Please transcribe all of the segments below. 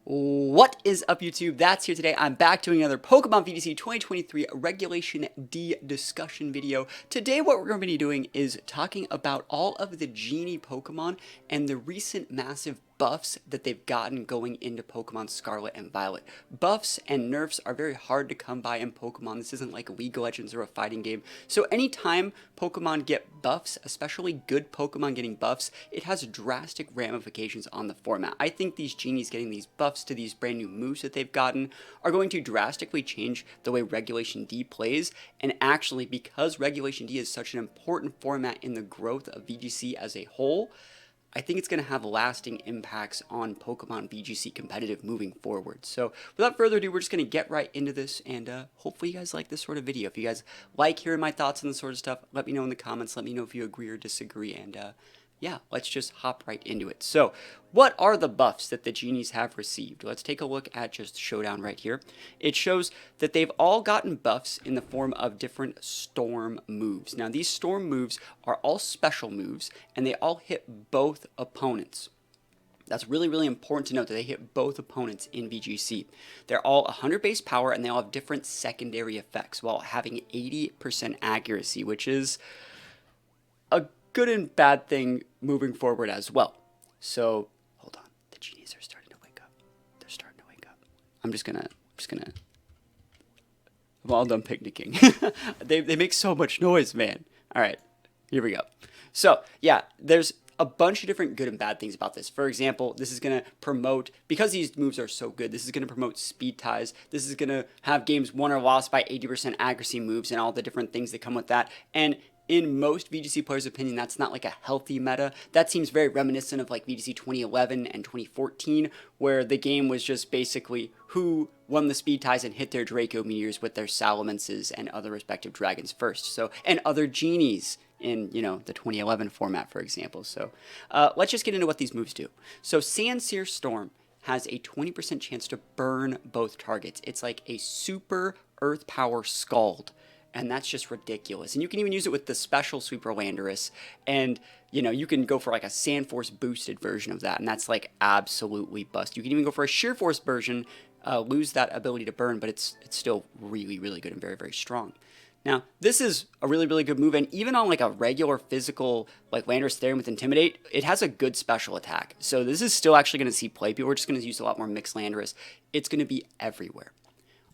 What is up, YouTube? That's here today. I'm back doing another Pokemon VGC 2023 Regulation D discussion video. Today, what we're going to be doing is talking about all of the Genie Pokemon and the recent massive buffs that they've gotten going into Pokemon Scarlet and Violet. Buffs and nerfs are very hard to come by in Pokemon. This isn't like League of Legends or a fighting game. So anytime Pokemon get buffs, especially good Pokemon getting buffs, it has drastic ramifications on the format. I think these Genies getting these buffs to these brand new moves that they've gotten are going to drastically change the way Regulation D plays. And actually, because Regulation D is such an important format in the growth of VGC as a whole, I think it's going to have lasting impacts on Pokemon VGC competitive moving forward. So without further ado, we're just going to get right into this, and hopefully you guys like this sort of video. If you guys like hearing my thoughts on this sort of stuff, let me know in the comments. Let me know if you agree or disagree, and yeah, let's just hop right into it. So what are the buffs that the Genies have received? Let's take a look at just Showdown right here. It shows that they've all gotten buffs in the form of different storm moves. Now, these storm moves are all special moves, and they all hit both opponents. That's really, really important to note that they hit both opponents in VGC. They're all 100 base power, and they all have different secondary effects while having 80% accuracy, which is a good and bad thing moving forward as well. So hold on, the Genies are starting to wake up. They're starting to wake up. I'm all done picnicking. they make so much noise, man. All right, here we go. So yeah, there's a bunch of different good and bad things about this. For example, this is going to promote, because these moves are so good, this is going to promote speed ties. This is going to have games won or lost by 80% accuracy moves and all the different things that come with that. And in most VGC players' opinion, that's not like a healthy meta. That seems very reminiscent of like VGC 2011 and 2014, where the game was just basically who won the speed ties and hit their Draco Meteors with their Salamances and other respective dragons first. So, and other Genies in, you know, the 2011 format, for example. So let's just get into what these moves do. So Sandsear Storm has a 20% chance to burn both targets. It's like a super earth power scald. And that's just ridiculous. And you can even use it with the special Sweeper Landorus. And, you know, you can go for like a Sand Force boosted version of that. And that's like absolutely bust. You can even go for a Sheer Force version, lose that ability to burn, but it's still really, really good and very, very strong. Now, this is a really, really good move. And even on like a regular physical, like Landorus Therian with Intimidate, it has a good special attack. So this is still actually going to see play. People are just going to use a lot more mixed Landorus. It's going to be everywhere.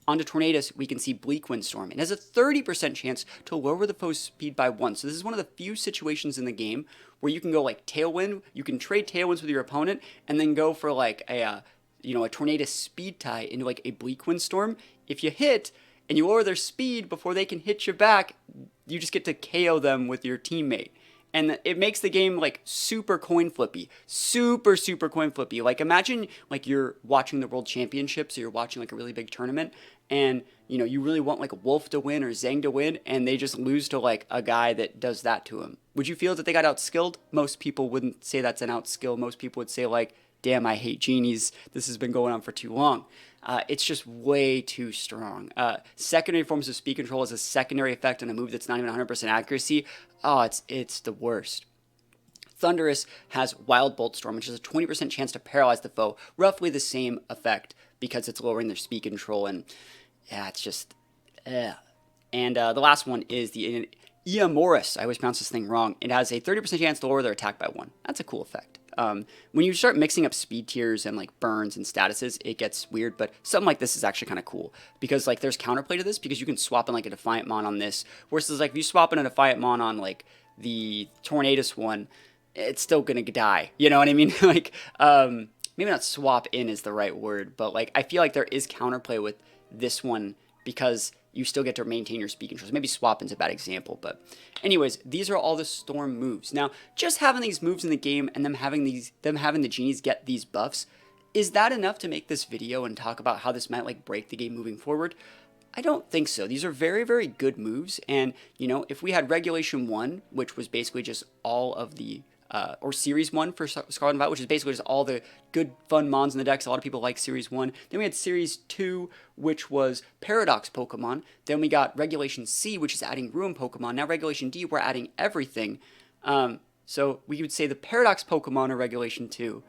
Onto Tornadus, we can see Bleak Windstorm. It has a 30% chance to lower the foe's speed by 1. So this is one of the few situations in the game where you can go like Tailwind. You can trade Tailwinds with your opponent and then go for like a Tornadus speed tie into like a Bleak Windstorm. If you hit and you lower their speed before they can hit you back, you just get to KO them with your teammate. And it makes the game like super coin flippy, super coin flippy. Like imagine like you're watching the World Championships or you're watching like a really big tournament and you know you really want like Wolf to win or Zhang to win and they just lose to like a guy that does that to him. Would you feel that they got outskilled? Most people wouldn't say that's an outskill. Most people would say like, damn, I hate Genies. This has been going on for too long. It's just way too strong. Secondary forms of speed control has a secondary effect on a move that's not even 100% accuracy. Oh, it's the worst. Thunderous has Wild Bolt Storm, which has a 20% chance to paralyze the foe. Roughly the same effect because it's lowering their speed control. And yeah, it's just... And the last one is the Eamoris. I always pronounce this thing wrong. It has a 30% chance to lower their attack by 1. That's a cool effect. When you start mixing up speed tiers and like burns and statuses, it gets weird, but something like this is actually kind of cool because like there's counterplay to this because you can swap in like a Defiant Mon on this versus like if you swap in a Defiant Mon on like the Tornadus one, it's still gonna die. You know what I mean? Like, maybe not swap in is the right word, but like I feel like there is counterplay with this one because you still get to maintain your speed controls. Maybe swap-in's a bad example, but anyways, these are all the storm moves. Now, just having these moves in the game and them having the Genies get these buffs, is that enough to make this video and talk about how this might like break the game moving forward? I don't think so. These are very, very good moves, and you know, if we had Regulation 1, which was basically just all of the or Series 1 for Scarlet and Violet, which is basically just all the good, fun Mons in the decks. A lot of people like Series 1. Then we had Series 2, which was Paradox Pokemon. Then we got Regulation C, which is adding Ruin Pokemon. Now Regulation D, we're adding everything. So we would say the Paradox Pokemon are Regulation 2.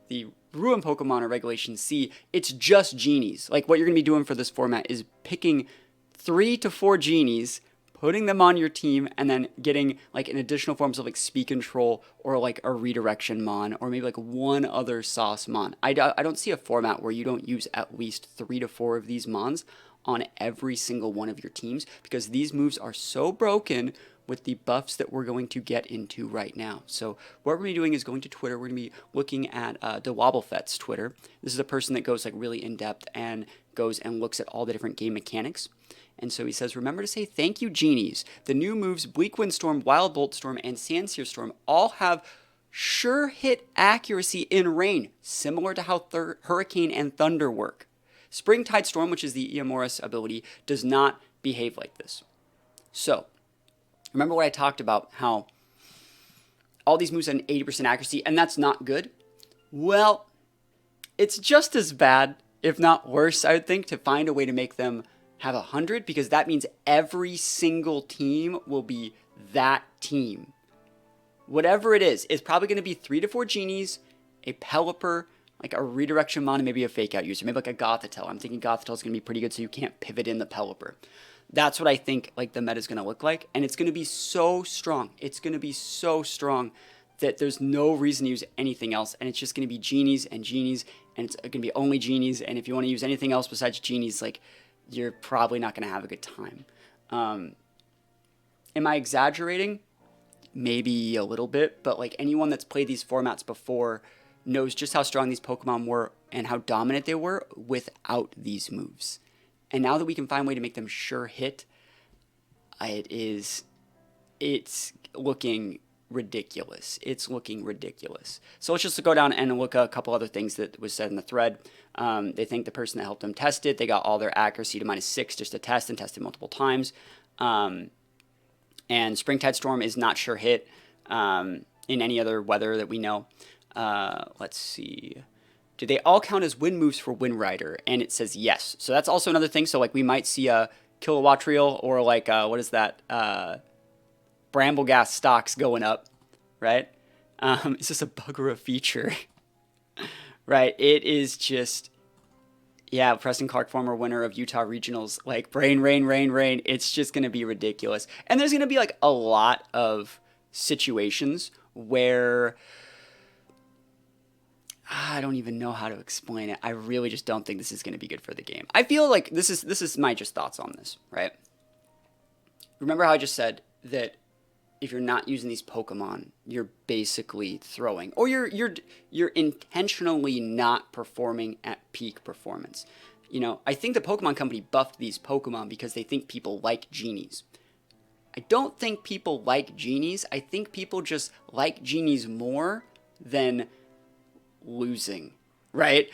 The Ruin Pokemon or Regulation C, it's just Genies. Like, what you're going to be doing for this format is picking 3 to 4 Genies, putting them on your team, and then getting like an additional forms of like Speed Control or like a Redirection Mon, or maybe like one other Sauce Mon. I don't see a format where you don't use at least 3 to 4 of these Mons on every single one of your teams, because these moves are so broken with the buffs that we're going to get into right now. So what we're going to be doing is going to Twitter. We're going to be looking at the Wobblefett's Twitter. This is a person that goes like really in depth and goes and looks at all the different game mechanics. And so he says, remember to say thank you, Genies. The new moves Bleak Windstorm, Wild Bolt Storm, and Sandsear Storm all have sure hit accuracy in rain, similar to how Hurricane and Thunder work. Springtide Storm, which is the Eomoris ability, does not behave like this. So, remember what I talked about, how all these moves have an 80% accuracy, and that's not good? Well, it's just as bad, if not worse, I would think, to find a way to make them have 100, because that means every single team will be that team. Whatever it is, it's probably going to be 3 to 4 Genies, a Pelipper, like a Redirection Mon, and maybe a Fake Out user, maybe like a Gothitelle. I'm thinking Gothitelle is going to be pretty good, so you can't pivot in the Pelipper. That's what I think like the meta is going to look like, and it's going to be so strong. It's going to be so strong that there's no reason to use anything else, and it's just going to be Genies, and it's going to be only Genies, and if you want to use anything else besides Genies, like, you're probably not going to have a good time. Am I exaggerating? Maybe a little bit, but like anyone that's played these formats before knows just how strong these Pokemon were and how dominant they were without these moves. And now that we can find a way to make them sure hit, it's looking ridiculous. It's looking ridiculous. So let's just go down and look at a couple other things that was said in the thread. They think the person that helped them test it, they got all their accuracy to -6 just to test and test it multiple times. And Springtide Storm is not sure hit in any other weather that we know. Let's see. Do they all count as win moves for Wind Rider? And it says yes. So that's also another thing. So like we might see a Kilowatt-Reel or like what is that? Brambleghast stocks going up, right? Is this a bug or a feature? Right? It is just, yeah, Preston Clark, former winner of Utah Regionals, like rain. It's just going to be ridiculous. And there's going to be like a lot of situations where I don't even know how to explain it. I really just don't think this is going to be good for the game. I feel like this is my just thoughts on this, right? Remember how I just said that if you're not using these Pokemon, you're basically throwing, or you're intentionally not performing at peak performance. You know, I think the Pokemon Company buffed these Pokemon because they think people like Genies. I don't think people like Genies. I think people just like Genies more than losing, right?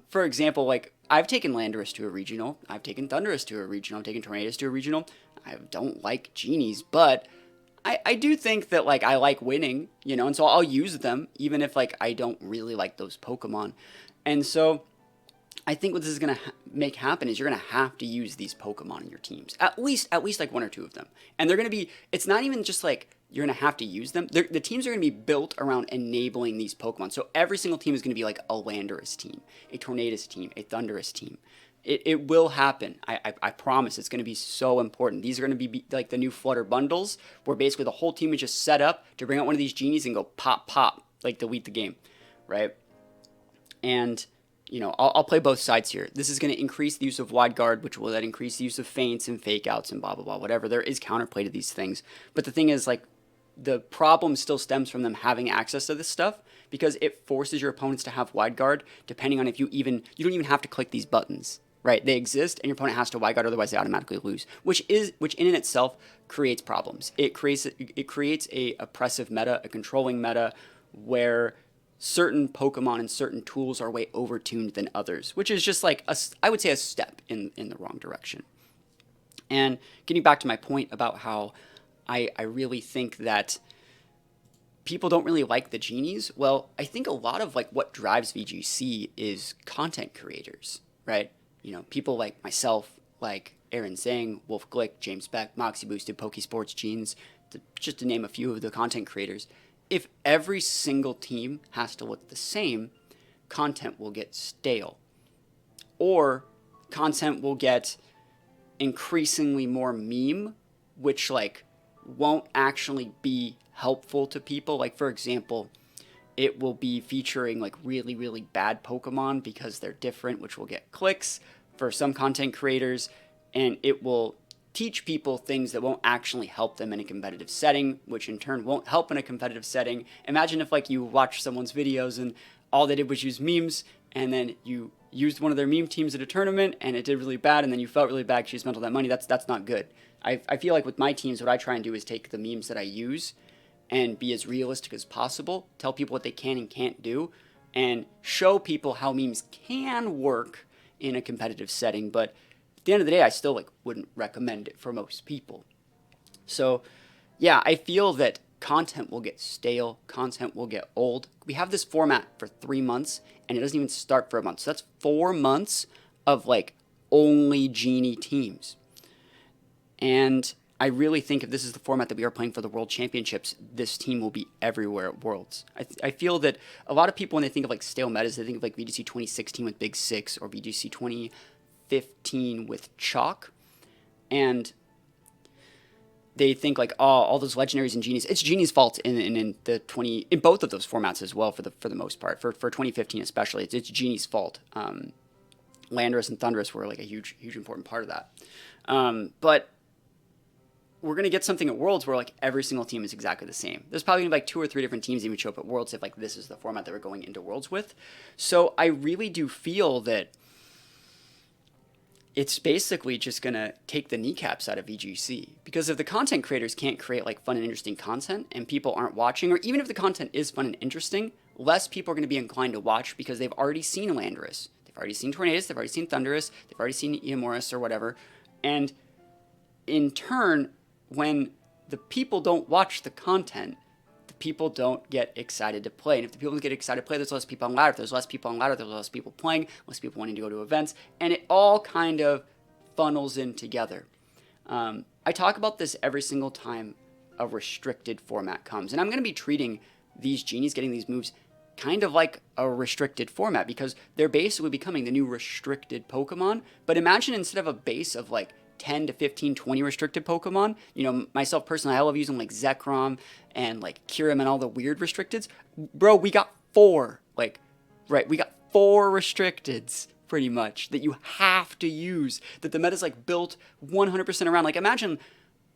For example, like I've taken Landorus to a regional, I've taken Thundurus to a regional, I've taken Tornadus to a regional. I don't like Genies, but I do think that like I like winning, you know, and so I'll use them even if like I don't really like those Pokemon. And so I think what this is going to make happen is you're going to have to use these Pokemon in your teams. At least like 1 or 2 of them. And they're going to be, it's not even just like you're going to have to use them. The teams are going to be built around enabling these Pokemon. So every single team is going to be like a Landorus team, a Tornadus team, a Thundurus team. It will happen. I promise. It's going to be so important. These are going to be like the new Flutter bundles, where basically the whole team is just set up to bring out one of these Genies and go pop, like delete the game, right? And you know, I'll play both sides here. This is going to increase the use of Wide Guard, which will then increase the use of feints and fake outs and blah, blah, blah, whatever. There is counterplay to these things. But the thing is, like, the problem still stems from them having access to this stuff, because it forces your opponents to have Wide Guard, depending on if you don't even have to click these buttons, right? They exist, and your opponent has to Wide Guard, otherwise they automatically lose, which in and itself creates problems. It creates a oppressive meta, a controlling meta, where certain Pokemon and certain tools are way overtuned than others, which is just like, I would say, a step in the wrong direction. And getting back to my point about how I really think that people don't really like the Genies, well, I think a lot of like what drives VGC is content creators, right? You know, people like myself, like Aaron Zhang, Wolf Glick, James Beck, Moxie Boosted, Pokesports Jeans, just to name a few of the content creators. If every single team has to look the same, content will get stale, or content will get increasingly more meme, which like won't actually be helpful to people. Like, for example, it will be featuring like really, really bad Pokemon because they're different, which will get clicks for some content creators, and it will teach people things that won't actually help them in a competitive setting, which in turn won't help in a competitive setting. Imagine if like you watch someone's videos and all they did was use memes, and then you used one of their meme teams at a tournament and it did really bad, and then you felt really bad because you spent all that money. That's not good. I feel like with my teams, what I try and do is take the memes that I use and be as realistic as possible, tell people what they can and can't do, and show people how memes can work in a competitive setting. But at the end of the day, I still like wouldn't recommend it for most people. So yeah, I feel that content will get stale, content will get old. We have this format for 3 months and it doesn't even start for a month. So that's 4 months of like only Genie teams. And I really think if this is the format that we are playing for the World Championships, this team will be everywhere at Worlds. I feel that a lot of people, when they think of like stale metas, they think of like VGC 2016 with Big Six or VGC 2015 with Chalk. And they think like, oh, all those legendaries and Genies. It's Genie's fault in both of those formats as well for the most part. For 2015 especially, it's Genie's fault. Landorus and Thundurus were like a huge important part of that. But we're going to get something at Worlds where like every single team is exactly the same. There's probably going to be like 2 or 3 different teams even show up at Worlds if like this is the format that we're going into Worlds with. So I really do feel that it's basically just going to take the kneecaps out of VGC. Because if the content creators can't create like fun and interesting content and people aren't watching, or even if the content is fun and interesting, less people are going to be inclined to watch because they've already seen Landorus. They've already seen Tornadus, they've already seen Thundurus, they've already seen Eomoris or whatever. And in turn, when the people don't watch the content, the people don't get excited to play. And if the people don't get excited to play, there's less people on ladder. If there's less people on ladder, there's less people playing, less people wanting to go to events, and it all kind of funnels in together. I talk about this every single time a restricted format comes, and I'm going to be treating these Genies getting these moves kind of like a restricted format because they're basically becoming the new restricted Pokemon. But imagine instead of a base of like 10 to 15, 20 restricted Pokemon. You know, myself personally, I love using like Zekrom and like Kyurem and all the weird restricteds. Bro, we got 4. Like, right, we got 4 restricteds pretty much that you have to use, that the meta's like built 100% around. Like, imagine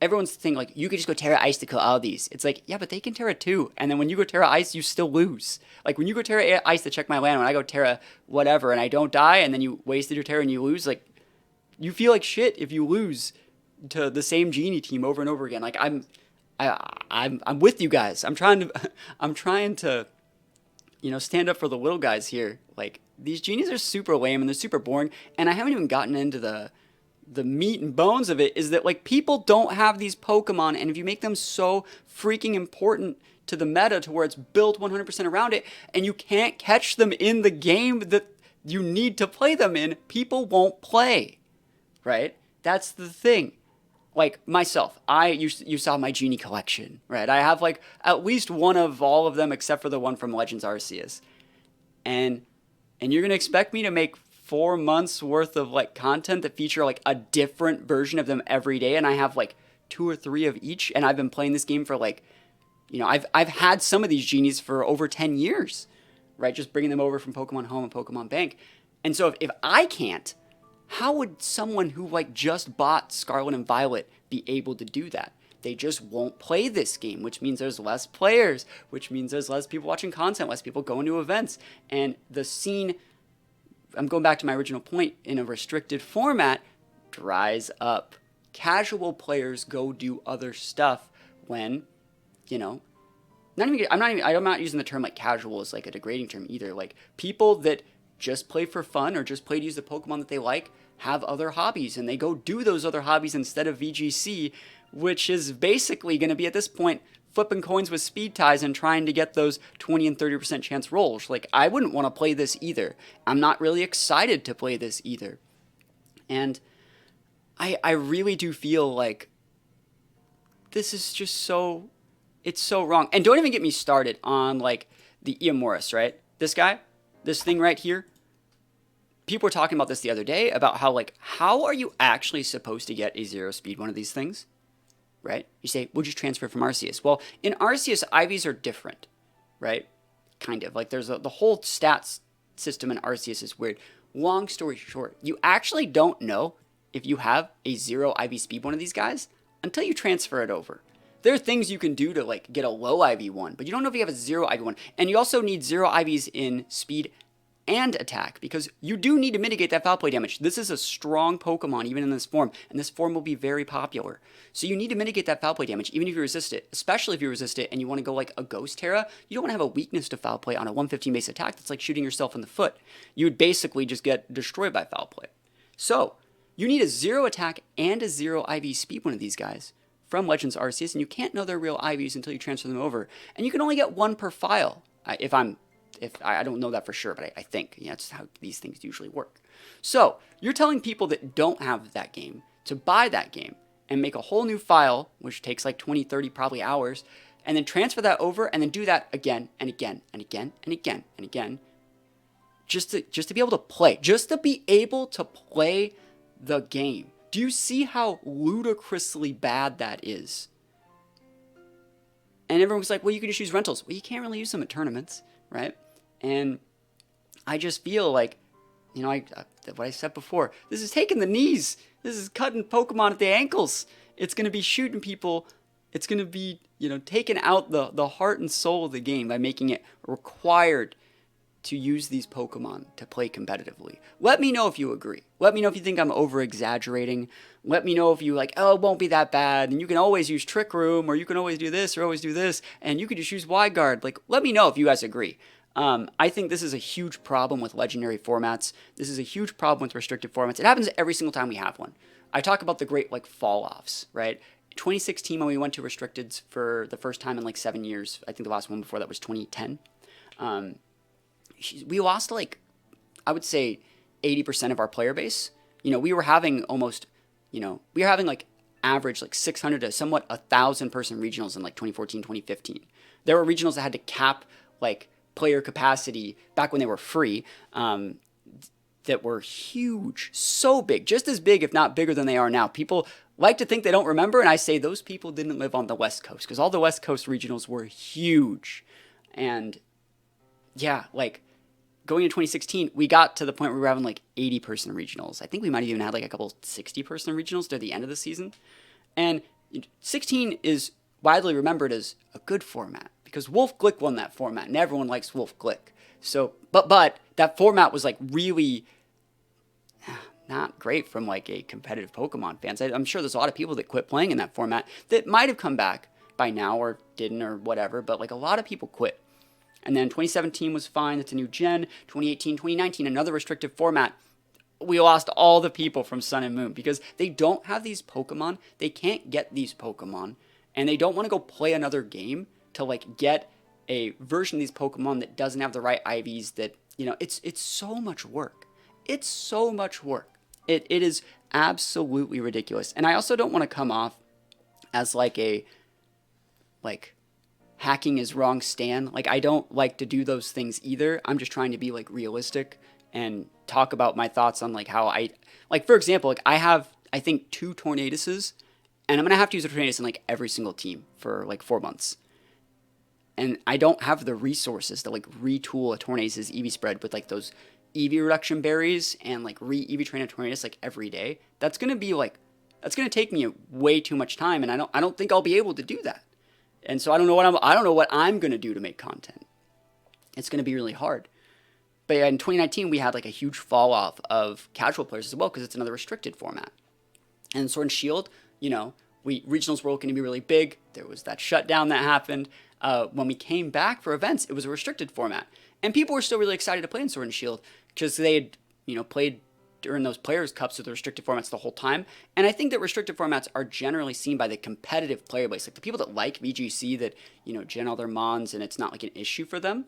everyone's thinking like, you could just go Terra Ice to kill all these. It's like, yeah, but they can Terra too. And then when you go Terra Ice, you still lose. Like, when you go Terra Ice to check my land, when I go Terra whatever and I don't die, and then you wasted your Terra and you lose, like, you feel like shit if you lose to the same Genie team over and over again. Like I'm with you guys. I'm trying to, you know, stand up for the little guys here. Like these Genies are super lame and they're super boring. And I haven't even gotten into the meat and bones of it. Is that like people don't have these Pokemon, and if you make them so freaking important to the meta to where it's built 100% around it, and you can't catch them in the game that you need to play them in, people won't play. Right? That's the thing. Like myself, you saw my Genie collection, right? I have like at least one of all of them except for the one from Legends Arceus. And you're going to expect me to make 4 months worth of like content that feature like a different version of them every day, and I have like 2 or 3 of each, and I've been playing this game for like, you know, I've had some of these Genies for over 10 years, right? Just bringing them over from Pokemon Home and Pokemon Bank. And so if I can't, how would someone who like just bought Scarlet and Violet be able to do that? They just won't play this game, which means there's less players, which means there's less people watching content, less people going to events. And the scene, I'm going back to my original point, in a restricted format, dries up. Casual players go do other stuff when, you know, I'm not using the term like casual as like a degrading term either. Like people that just play for fun or just play to use the Pokemon that they like have other hobbies, and they go do those other hobbies instead of VGC, which is basically going to be at this point flipping coins with speed ties and trying to get those 20 and 30% chance rolls. Like, I wouldn't want to play this either. I'm not really excited to play this either. And I really do feel like this is just it's so wrong. And don't even get me started on like the Eomoris, right? This guy, this thing right here, people were talking about this the other day about how, like, how are you actually supposed to get a 0 speed one of these things, right? You say, we'll just transfer from Arceus. Well, in Arceus, IVs are different, right? Kind of. Like, there's the whole stats system in Arceus is weird. Long story short, you actually don't know if you have a 0 IV speed one of these guys until you transfer it over. There are things you can do to, like, get a low IV one, but you don't know if you have a 0 IV one. And you also need 0 IVs in speed and attack, because you do need to mitigate that foul play damage. This is a strong Pokemon, even in this form, and this form will be very popular. So you need to mitigate that foul play damage, even if you resist it, especially if you resist it and you want to go like a Ghost Terra. You don't want to have a weakness to foul play on a 115 base attack. That's like shooting yourself in the foot. You would basically just get destroyed by foul play. So you need a 0 attack and a 0 IV speed one of these guys from Legends Arceus, and you can't know they're real IVs until you transfer them over. And you can only get one per file, if I don't know that for sure, but I think that's how these things usually work. So you're telling people that don't have that game to buy that game and make a whole new file, which takes like 20, 30 probably hours, and then transfer that over and then do that again and again and again and again and again, just to be able to play, the game. Do you see how ludicrously bad that is? And everyone's like, well, you can just use rentals. Well, you can't really use them at tournaments, right? And I just feel like, what I said before, this is taking the knees. This is cutting Pokemon at the ankles. It's going to be shooting people. It's going to be, taking out the heart and soul of the game by making it required to use these Pokemon to play competitively. Let me know if you agree. Let me know if you think I'm over-exaggerating. Let me know if you like, oh, it won't be that bad, and you can always use Trick Room, or you can always do this, or always do this, and you can just use Wide Guard. Like, let me know if you guys agree. I think this is a huge problem with legendary formats. This is a huge problem with restricted formats. It happens every single time we have one. I talk about the great, like, fall-offs, right? 2016, when we went to restricteds for the first time in, like, 7 years. I think the last one before that was 2010. We lost, like, I would say 80% of our player base. We were having almost, like, average, like, 600 to somewhat 1,000 person regionals in, like, 2014, 2015. There were regionals that had to cap, like, player capacity back when they were free, that were huge, so big, just as big, if not bigger than they are now. People like to think they don't remember, and I say those people didn't live on the West Coast, because all the West Coast regionals were huge. And yeah, like, going into 2016, we got to the point where we were having like 80-person regionals. I think we might have even had like a couple 60-person regionals near the end of the season. And 16 is widely remembered as a good format because Wolf Glick won that format, and everyone likes Wolf Glick. So, but that format was like really not great from like a competitive Pokemon fans. I'm sure there's a lot of people that quit playing in that format that might have come back by now or didn't or whatever, but like a lot of people quit. And then 2017 was fine. That's a new gen. 2018, 2019, another restrictive format. We lost all the people from Sun and Moon because they don't have these Pokemon. They can't get these Pokemon. And they don't want to go play another game to like get a version of these Pokemon that doesn't have the right IVs that, it's so much work. It's so much work. It is absolutely ridiculous. And I also don't want to come off as like a, hacking is wrong stan. Like, I don't like to do those things either. I'm just trying to be like realistic and talk about my thoughts on like how for example, like I have, I think 2 Tornaduses, and I'm going to have to use a Tornadus in like every single team for like 4 months. And I don't have the resources to like retool a Tornadus' EV spread with like those EV reduction berries and like EV train a Tornadus like every day. That's going to take me way too much time, and I don't think I'll be able to do that. And so I don't know what I'm going to do to make content. It's going to be really hard. But yeah, in 2019, we had like a huge fall off of casual players as well because it's another restricted format. And Sword and Shield, regionals were going to be really big. There was that shutdown that happened. When we came back for events, it was a restricted format. And people were still really excited to play in Sword and Shield because they had, played during those Players' Cups with the restricted formats the whole time. And I think that restricted formats are generally seen by the competitive player base, like the people that like VGC, that, gen all their mons and it's not like an issue for them.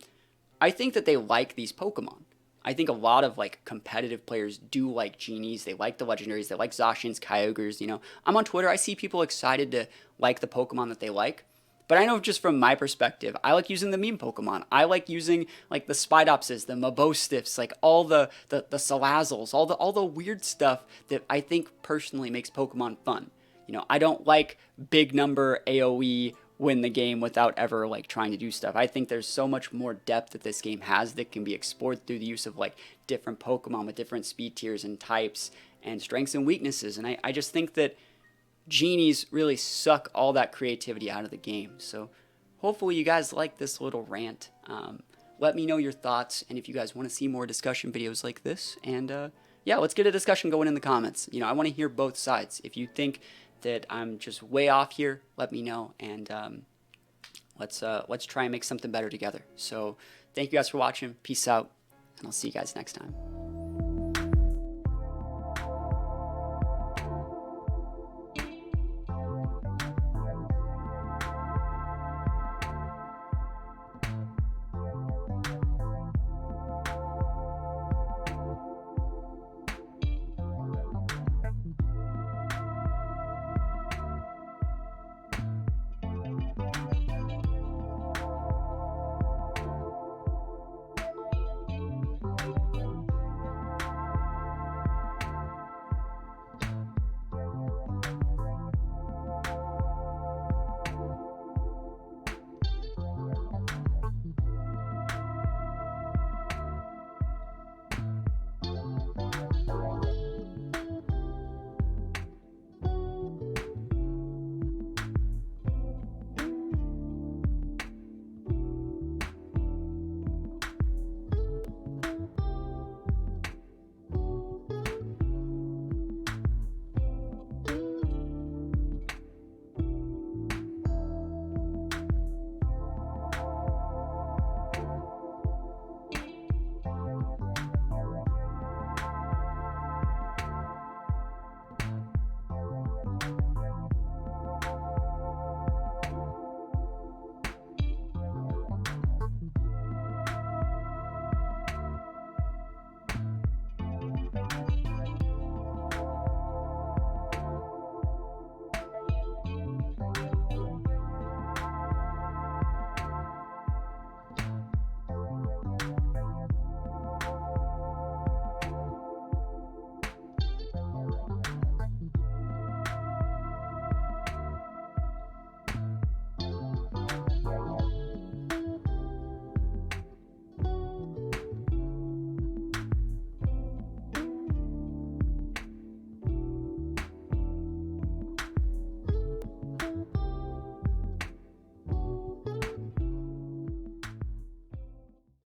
I think that they like these Pokemon. I think a lot of like competitive players do like Genies. They like the legendaries. They like Zacians, Kyogres. I'm on Twitter. I see people excited to like the Pokemon that they like. But I know just from my perspective, I like using the meme Pokemon. I like using like the Spidopses, the Mabostiffs, like all the Salazzles, all the weird stuff that I think personally makes Pokemon fun. You know, I don't like big number AoE win the game without ever like trying to do stuff. I think there's so much more depth that this game has that can be explored through the use of like different Pokemon with different speed tiers and types and strengths and weaknesses. And I just think that Genies really suck all that creativity out of the game. So hopefully you guys like this little rant. Let me know your thoughts, and if you guys want to see more discussion videos like this. And yeah, let's get a discussion going in the comments. You know, I want to hear both sides. If you think that I'm just way off here, let me know, and let's try and make something better together. So thank you guys for watching. Peace out, and I'll see you guys next time.